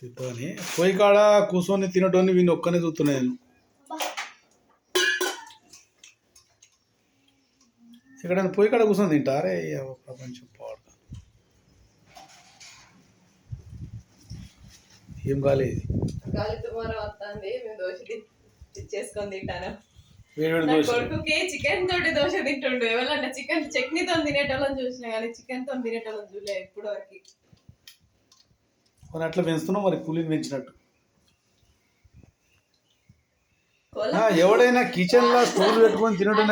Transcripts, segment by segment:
తింటాని పొయ్యి కాడ కూర్చొని తినటోని వీడిని ఒక్కనే చూస్తున్నా నేను. ఇక్కడ పొయ్యి కాడ కూర్చొని తింటారే ప్రపంచం పాడు. ఏం కాలేదు చేసుకొని తింటాను. వేడి కొడుకుకి చికెన్ తోటి దోశ తింటుండు. ఎవరన్నా చికెన్ చట్నీతో తినేటోళ్ళని చూసినా కానీ చికెన్ తో తినేటోళ్ళని చూడలే ఇప్పుడు వరకు. మరి అట్లా పెంచుతున్నావు మరి కూలీని పెంచినట్టు. ఎవడైనా కిచెన్ లో స్టూల్ పెట్టుకొని తినడం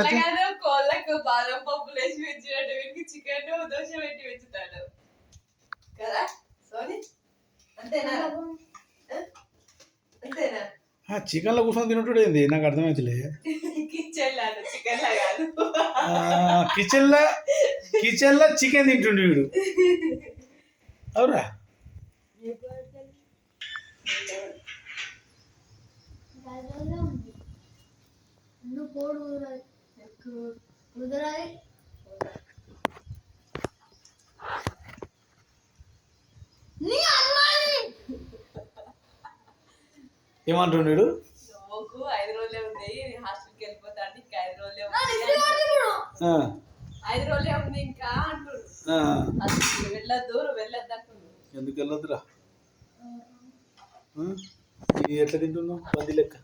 కోళ్ళకు బాదం పప్పు వేసి పెంచినట్టు వీటికి చికెన్ దోశ పెట్టి పెంచుతాడు కదా సోని. అంతేనా అంతేనా? చికెన్ లో కూర్చొని తినట్టు ఏంది నాకు అర్థమవుతులే. కిచెన్ లో చికెన్ తింటుండు వీడు. అవురా ఏమంటుండు వీడు? 5 రోజులే ఉంది హాస్టల్కి వెళ్ళిపోతాడు ఇంకా 5 రోజులే ఉంది 5 రోజులే ఉంది ఇంకా అంటుండు. వెళ్ళొద్దు ఎందుకు వెళ్ళొద్దురా? ఎట్లా తింటున్నావు పంది లెక్క?